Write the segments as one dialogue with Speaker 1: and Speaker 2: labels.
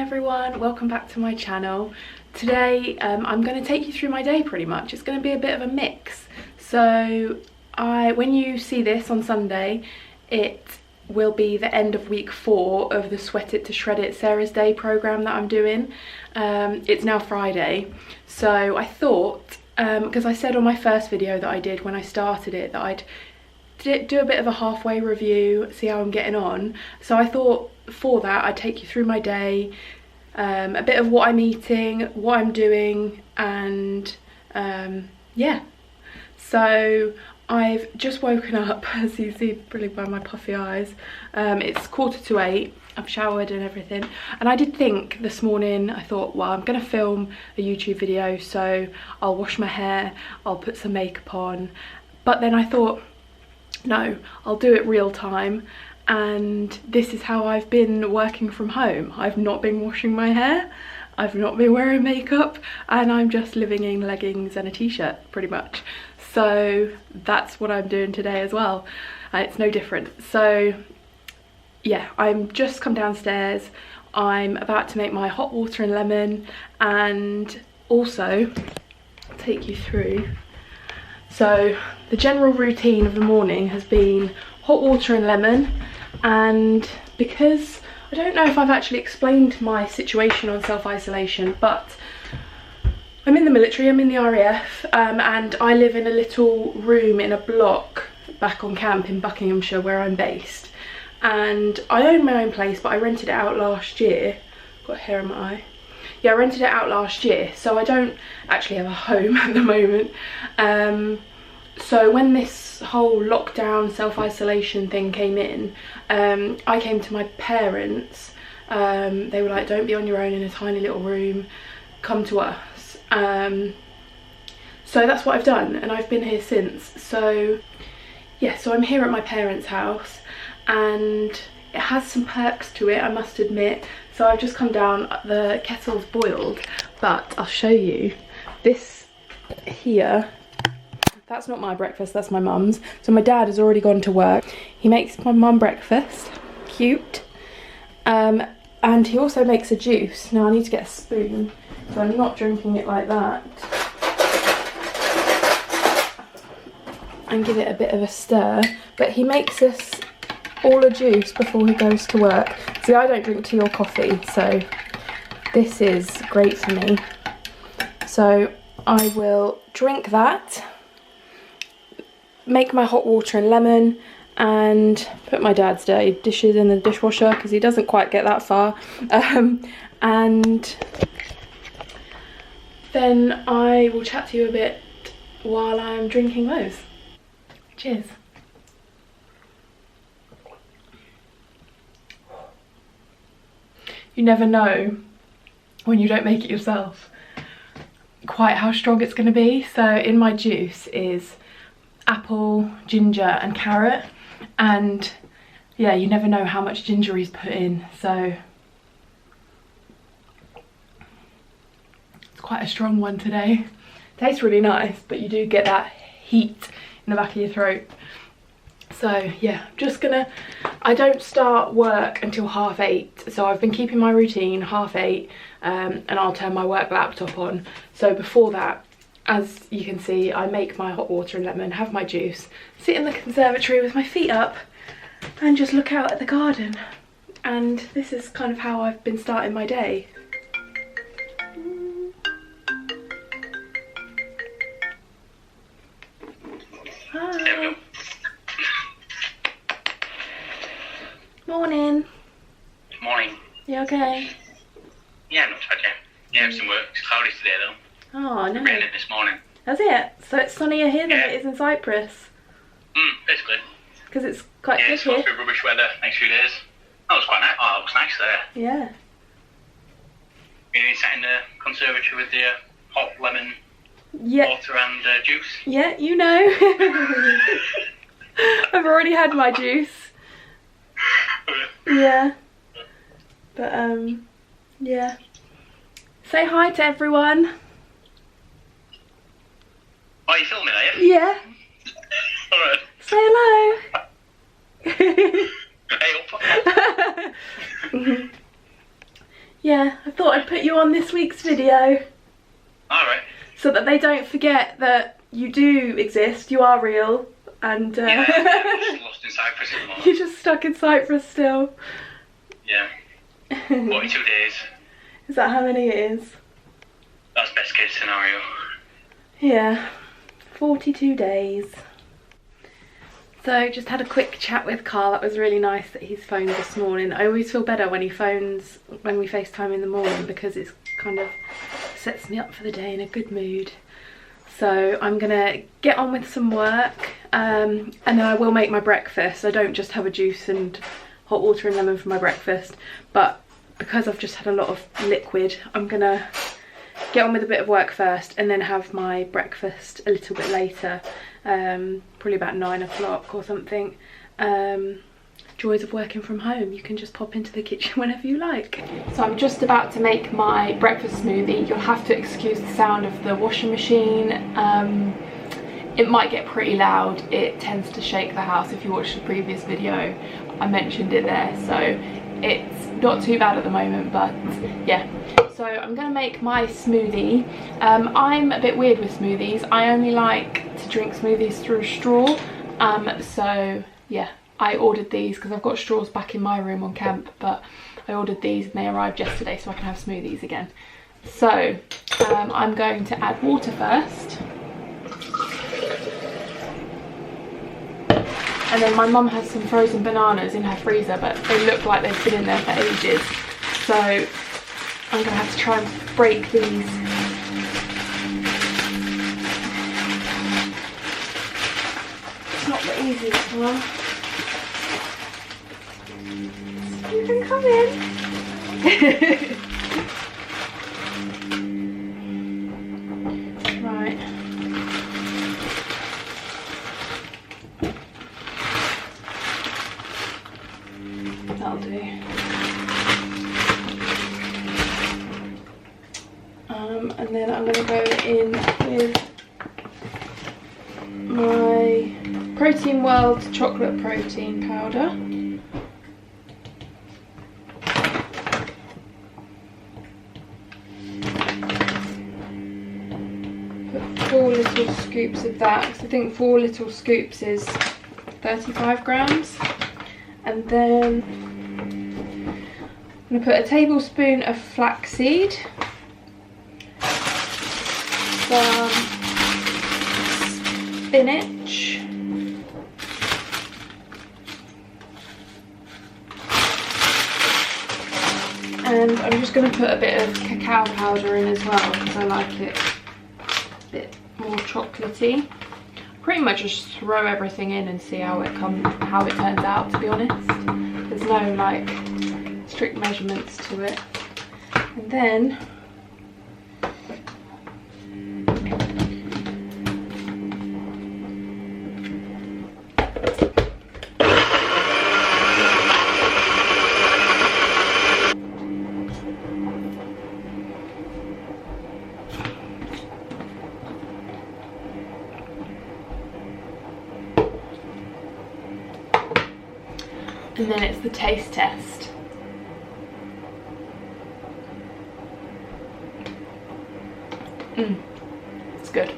Speaker 1: everyone, welcome back to my channel. Today I'm going to take you through my day pretty much. It's going to be a bit of a mix. So when you see this on Sunday, it will be the end of week 4 of the Sweat It to Shred It Sarah's Day programme that I'm doing. It's now Friday, so I thought, because I said on my first video that I did when I started it that I'd do a bit of a halfway review, see how I'm getting on. So I thought for that I'd take you through my day, a bit of what I'm eating, what I'm doing, and yeah. So I've just woken up, as you see probably by my puffy eyes. It's 7:45. I've showered and everything, and I did think this morning, I thought, well, I'm gonna film a YouTube video, so I'll wash my hair, I'll put some makeup on, but then I thought, no, I'll do it real time. And this is how I've been working from home. I've not been washing my hair, I've not been wearing makeup, and I'm just living in leggings and a t-shirt pretty much. So that's what I'm doing today as well, and it's no different. So yeah, I'm just come downstairs, I'm about to make my hot water and lemon, and also take you through. So the general routine of the morning has been hot water and lemon, and because I don't know if I've actually explained my situation on self-isolation, but I'm in the military, I'm in the RAF, and I live in a little room in a block back on camp in Buckinghamshire where I'm based. And I own my own place, but I rented it out last year. Got hair in my eye. Yeah, I rented it out last year, so I don't actually have a home at the moment. So when this whole lockdown self-isolation thing came in, I came to my parents. They were like, don't be on your own in a tiny little room, come to us. So that's what I've done, and I've been here since. So yeah, so I'm here at my parents' house, and it has some perks to it, I must admit. So I've just come down, the kettle's boiled, but I'll show you. This here, that's not my breakfast, that's my mum's. So my dad has already gone to work. He makes my mum breakfast, cute. And he also makes a juice. Now I need to get a spoon, so I'm not drinking it like that. And give it a bit of a stir. But he makes us all a juice before he goes to work. See, I don't drink tea or coffee, so this is great for me. So I will drink that, make my hot water and lemon, and put my dad's dirty dishes in the dishwasher because he doesn't quite get that far. And then I will chat to you a bit while I'm drinking those. Cheers. You never know when you don't make it yourself quite how strong it's going to be. So in my juice is apple, ginger and carrot, and yeah, you never know how much ginger he's put in, so it's quite a strong one today. Tastes really nice, but you do get that heat in the back of your throat. So yeah, just gonna, I don't start work until 8:30, so I've been keeping my routine 8:30, and I'll turn my work laptop on. So before that, as you can see, I make my hot water and lemon, have my juice, sit in the conservatory with my feet up and just look out at the garden. And this is kind of how I've been starting my day. Hi. Morning.
Speaker 2: Morning.
Speaker 1: You okay?
Speaker 2: Yeah, not bad, yeah. Yeah, some work. It's cloudy today though.
Speaker 1: Oh, no.
Speaker 2: It rained this morning.
Speaker 1: Has it? So it's sunnier here than it is in Cyprus?
Speaker 2: Basically.
Speaker 1: Because it's quite
Speaker 2: yeah,
Speaker 1: good
Speaker 2: it's supposed
Speaker 1: here.
Speaker 2: to be rubbish weather next few days. Oh, it's quite nice. Oh, it looks nice there.
Speaker 1: Yeah.
Speaker 2: You sat in the conservatory with the hot lemon water and juice?
Speaker 1: Yeah, you know. I've already had my juice. Yeah. But, yeah. Say hi to everyone.
Speaker 2: Oh, you filming, are you?
Speaker 1: Yeah.
Speaker 2: Alright.
Speaker 1: Say hello.
Speaker 2: Hey up.
Speaker 1: Yeah, I thought I'd put you on this week's video.
Speaker 2: Alright.
Speaker 1: So that they don't forget that you do exist, you are real, and
Speaker 2: Yeah, I'm just lost in Cyprus at the moment.
Speaker 1: you're just stuck in Cyprus still.
Speaker 2: Yeah. 42 days.
Speaker 1: Is that how many it is?
Speaker 2: That's best case scenario.
Speaker 1: Yeah, 42 days. So just had a quick chat with Carl. That was really nice that he's phoned this morning. I always feel better when he phones when we FaceTime in the morning, because it's kind of sets me up for the day in a good mood. So I'm gonna get on with some work, and then I will make my breakfast. I don't just have a juice and hot water and lemon for my breakfast, but because I've just had a lot of liquid, I'm gonna get on with a bit of work first and then have my breakfast a little bit later, probably about 9 o'clock or something. Joys of working from home, you can just pop into the kitchen whenever you like. So I'm just about to make my breakfast smoothie. You'll have to excuse the sound of the washing machine. It might get pretty loud. It tends to shake the house. If you watched the previous video, I mentioned it there, so it's not too bad at the moment, but yeah. So I'm gonna make my smoothie. I'm a bit weird with smoothies. I only like to drink smoothies through a straw. So yeah, I ordered these because I've got straws back in my room on camp, but I ordered these and they arrived yesterday so I can have smoothies again. So I'm going to add water first. And then my mum has some frozen bananas in her freezer, but they look like they've been in there for ages. So I'm gonna have to try and break these. It's not the easiest one. You can come in. Right. That'll do. And then I'm going to go in with my Protein World chocolate protein powder. Put 4 little scoops of that, because I think 4 little scoops is 35 grams. And then I'm going to put a tablespoon of flaxseed, some spinach, and I'm just going to put a bit of cacao powder in as well because I like it a bit more chocolatey. Pretty much just throw everything in and see how it turns out, to be honest. There's no like strict measurements to it. And then it's the taste test. It's good.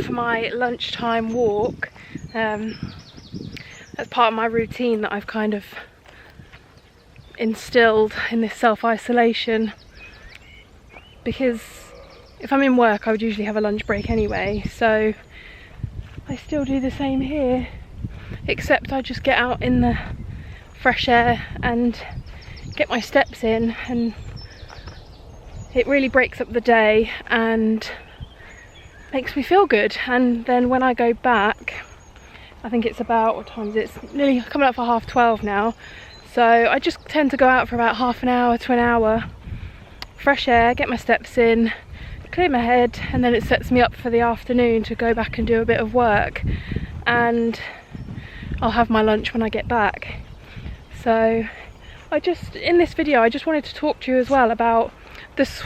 Speaker 1: For my lunchtime walk. That's part of my routine that I've kind of instilled in this self-isolation, because if I'm in work I would usually have a lunch break anyway, so I still do the same here. except I just get out in the fresh air and get my steps in, and it really breaks up the day and makes me feel good. And then when I go back, I think it's about, what time is it? It's nearly coming up for 12:30 now, so I just tend to go out for about half an hour to an hour, fresh air, get my steps in, clear my head, and then it sets me up for the afternoon to go back and do a bit of work, and I'll have my lunch when I get back. So in this video I just wanted to talk to you as well about this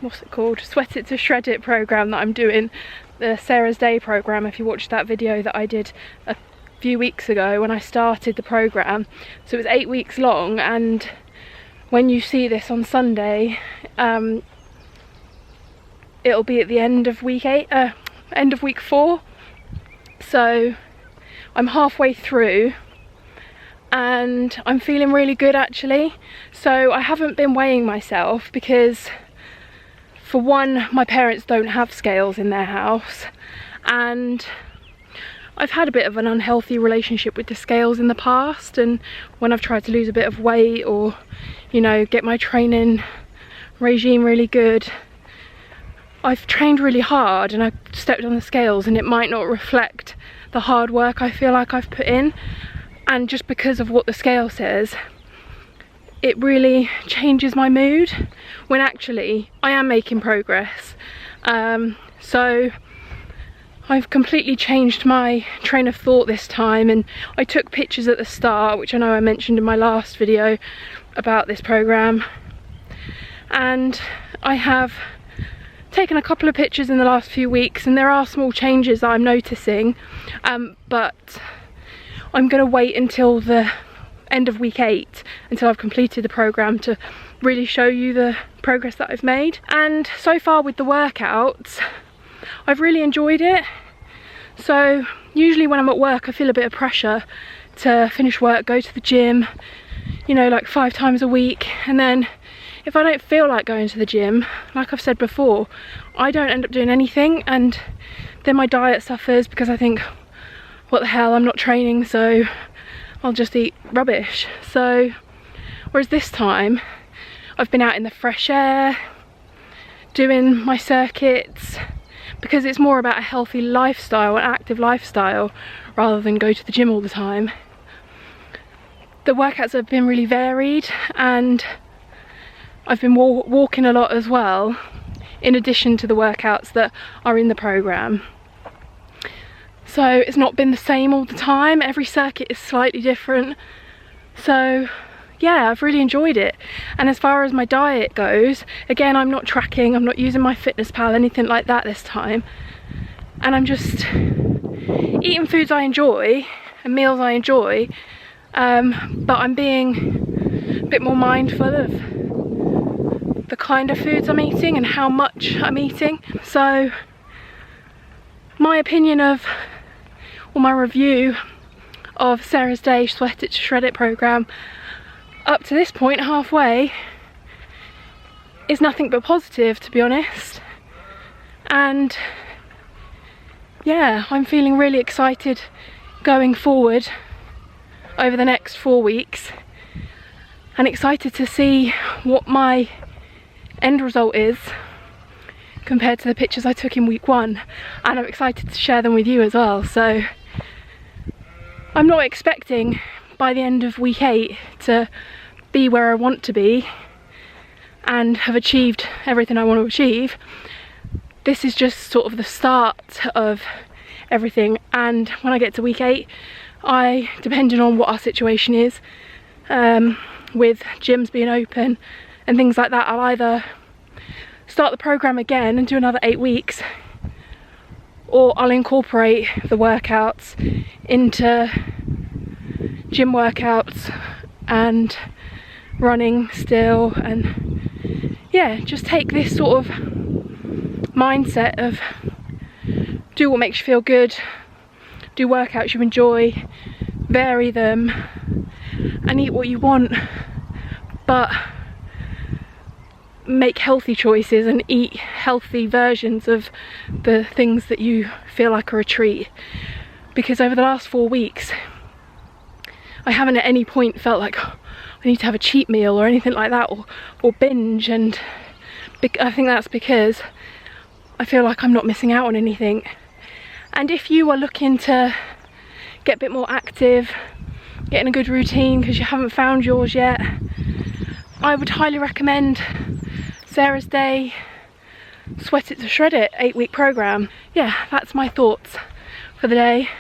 Speaker 1: what's it called, Sweat It to Shred It program that I'm doing, the Sarah's Day program. If you watched that video that I did a few weeks ago when I started the program, so it was 8 weeks long, and when you see this on Sunday, it'll be at the end of week 4. So I'm halfway through and I'm feeling really good actually. So I haven't been weighing myself because, for one, my parents don't have scales in their house, and I've had a bit of an unhealthy relationship with the scales in the past, and when I've tried to lose a bit of weight or, you know, get my training regime really good, I've trained really hard and I've stepped on the scales and it might not reflect the hard work I feel like I've put in, and just because of what the scale says, it really changes my mood when actually I am making progress. So I've completely changed my train of thought this time, and I took pictures at the start, which I know I mentioned in my last video about this program, and I have taken a couple of pictures in the last few weeks, and there are small changes that I'm noticing, but I'm going to wait until the end of week 8 until I've completed the program to really show you the progress that I've made. And so far with the workouts, I've really enjoyed it. So usually when I'm at work I feel a bit of pressure to finish work, go to the gym, you know, like 5 times a week, and then if I don't feel like going to the gym, like I've said before, I don't end up doing anything, and then my diet suffers because I think, what the hell, I'm not training, so I'll just eat rubbish. So whereas this time I've been out in the fresh air doing my circuits, because it's more about a healthy lifestyle, an active lifestyle, rather than go to the gym all the time. The workouts have been really varied, and I've been walking a lot as well, in addition to the workouts that are in the program. So it's not been the same all the time, every circuit is slightly different. So yeah, I've really enjoyed it. And as far as my diet goes, again, I'm not tracking, I'm not using MyFitnessPal, anything like that this time. And I'm just eating foods I enjoy and meals I enjoy, but I'm being a bit more mindful of the kind of foods I'm eating and how much I'm eating. So my opinion of, or my review of Sarah's Day Sweat It to Shred It program up to this point, halfway, is nothing but positive, to be honest. And yeah, I'm feeling really excited going forward over the next 4 weeks, and excited to see what my end result is compared to the pictures I took in week 1, and I'm excited to share them with you as well. So I'm not expecting by the end of week 8 to be where I want to be and have achieved everything I want to achieve. This is just sort of the start of everything, and when I get to week 8, depending on what our situation is, with gyms being open and things like that, I'll either start the program again and do another 8 weeks, or I'll incorporate the workouts into gym workouts and running still, and yeah, just take this sort of mindset of do what makes you feel good, do workouts you enjoy, vary them, and eat what you want, but make healthy choices and eat healthy versions of the things that you feel like are a treat. because over the last 4 weeks I haven't at any point felt like, oh, I need to have a cheat meal or anything like that, or binge, and I think that's because I feel like I'm not missing out on anything. And if you are looking to get a bit more active, get in a good routine because you haven't found yours yet, I would highly recommend Sarah's Day Sweat It to Shred It 8-week program. Yeah, that's my thoughts for the day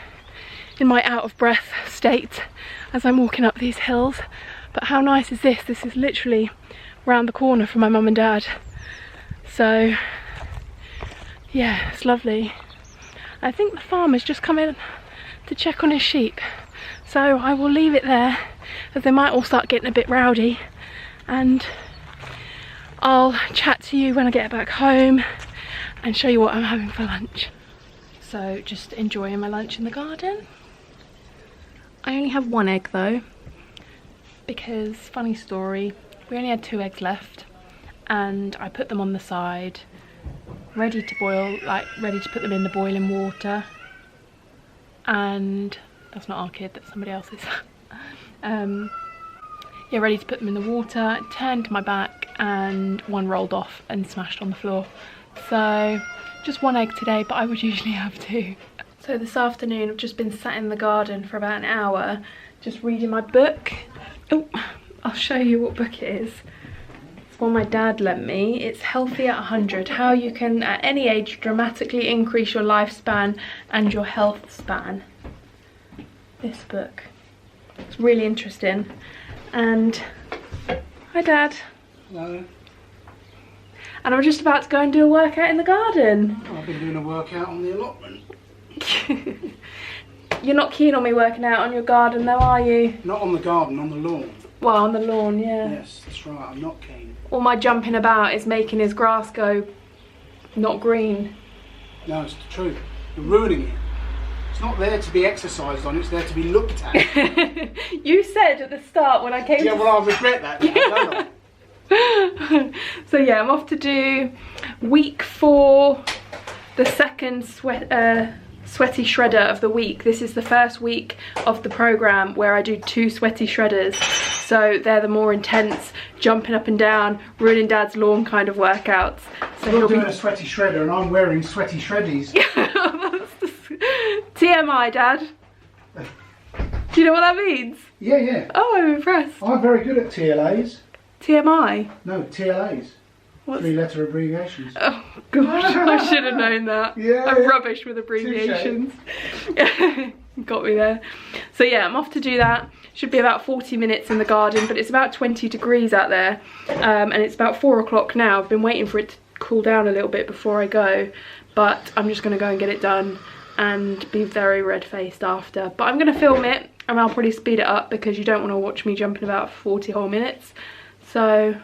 Speaker 1: in my out of breath state as I'm walking up these hills. But how nice is this? This is literally round the corner from my mum and dad. So yeah, it's lovely. I think the farmer's just come in to check on his sheep. So I will leave it there, as they might all start getting a bit rowdy, and I'll chat to you when I get back home and show you what I'm having for lunch. So just enjoying my lunch in the garden. I only have 1 egg though, because, funny story, we only had 2 eggs left and I put them on the side ready to boil, like ready to put them in the boiling water, and that's not our kid, that's somebody else's. Yeah, ready to put them in the water, turned my back and one rolled off and smashed on the floor. So just 1 egg today, but I would usually have 2. So this afternoon I've just been sat in the garden for about an hour just reading my book. Oh, I'll show you what book it is. It's one my dad lent me. It's Healthy at 100, how you can at any age dramatically increase your lifespan and your health span. This book, it's really interesting. And hi Dad.
Speaker 3: Hello.
Speaker 1: And I'm just about to go and do a workout in the garden.
Speaker 3: I've been doing a workout on the allotment.
Speaker 1: You're not keen on me working out on your garden though, are you?
Speaker 3: Not on the garden, on the lawn.
Speaker 1: Well, on the lawn, yeah.
Speaker 3: Yes, that's right, I'm not keen.
Speaker 1: All my jumping about is making his grass go not green.
Speaker 3: No, it's the truth. You're ruining it. It's not there to be exercised on, it's there to be looked at.
Speaker 1: You said at the start when I came.
Speaker 3: Yeah, well, I regret that now, don't I?
Speaker 1: So yeah, I'm off to do week 4, the second sweaty shredder of the week. This is the first week of the program where I do 2 sweaty shredders. So they're the more intense, jumping up and down, ruining Dad's lawn kind of workouts. So
Speaker 3: You're doing a sweaty shredder and I'm wearing sweaty shreddies.
Speaker 1: TMI, Dad. Do you know what that means?
Speaker 3: Yeah, yeah.
Speaker 1: Oh, I'm impressed.
Speaker 3: I'm very good at TLAs.
Speaker 1: TMI?
Speaker 3: No, TLAs.
Speaker 1: What's...
Speaker 3: 3-letter abbreviations.
Speaker 1: Oh gosh, I should have known that.
Speaker 3: Yeah.
Speaker 1: I'm rubbish with abbreviations. Got me there. So yeah, I'm off to do that. Should be about 40 minutes in the garden, but it's about 20 degrees out there. And it's about 4 o'clock now. I've been waiting for it to cool down a little bit before I go, but I'm just gonna go and get it done and be very red-faced after. But I'm gonna film it and I'll probably speed it up because you don't want to watch me jumping about for 40 whole minutes. So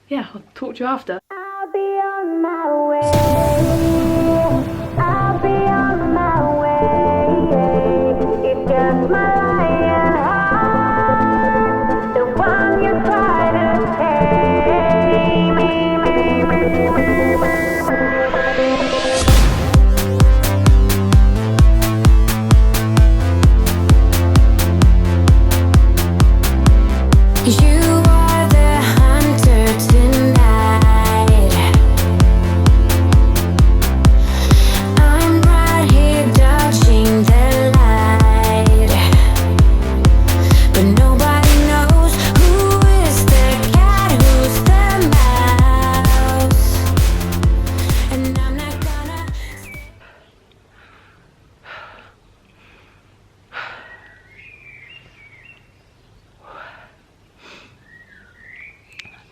Speaker 1: yeah, I'll talk to you after.
Speaker 4: I'll be on my way. I'll be on my way. It's just my lying heart, the one you try to tame. You are the hunter tonight. I'm right here dodging the light, but nobody knows who is the cat, who's the mouse, and I'm not gonna.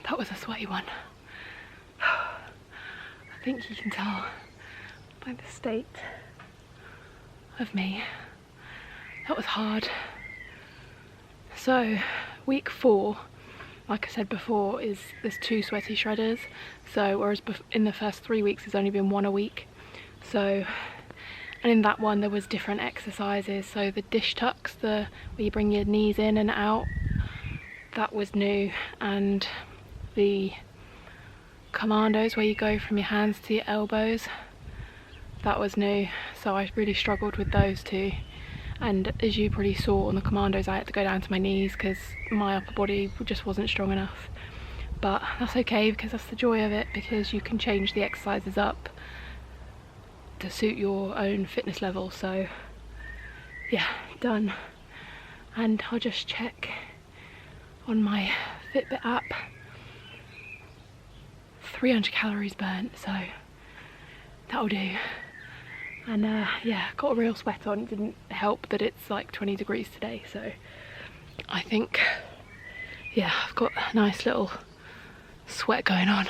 Speaker 1: That was a sweaty one. I think you can tell by the state of me. That was hard. So week 4, like I said before, is there's 2 sweaty shredders. So whereas in the first 3 weeks there's only been 1 a week. So, and in that one there was different exercises. So the dish tucks, where you bring your knees in and out, that was new, and the commandos where you go from your hands to your elbows, that was new. So I really struggled with those 2. and as you probably saw on the commandos, I had to go down to my knees because my upper body just wasn't strong enough. But that's okay, because that's the joy of it, because you can change the exercises up to suit your own fitness level. So yeah, done. And I'll just check on my Fitbit app. 300 calories burnt, so that'll do. And yeah, got a real sweat on. It didn't help that it's like 20 degrees today, so I think, yeah, I've got a nice little sweat going on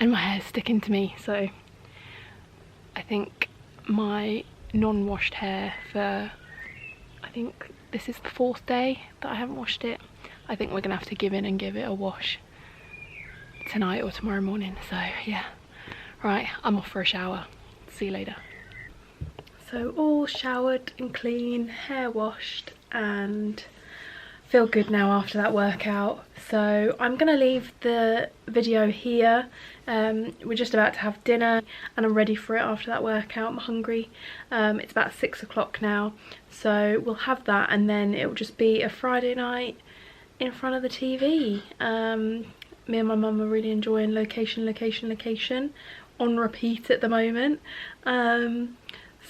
Speaker 1: and my hair's sticking to me. So I think my non-washed hair for, I think this is the 4th day that I haven't washed it. I think we're gonna have to give in and give it a wash tonight or tomorrow morning. So yeah, right, I'm off for a shower. See you later. So all showered and clean, hair washed, and feel good now after that workout. So I'm gonna leave the video here. We're just about to have dinner and I'm ready for it after that workout. I'm hungry. It's about 6 o'clock now, so we'll have that, and then it will just be a Friday night in front of the TV. Me and my mum are really enjoying Location, Location, Location on repeat at the moment.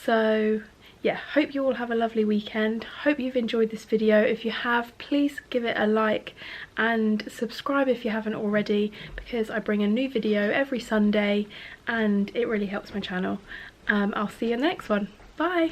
Speaker 1: So yeah, hope you all have a lovely weekend. Hope you've enjoyed this video. If you have, please give it a like and subscribe if you haven't already, because I bring a new video every Sunday and it really helps my channel. I'll see you in the next one. Bye.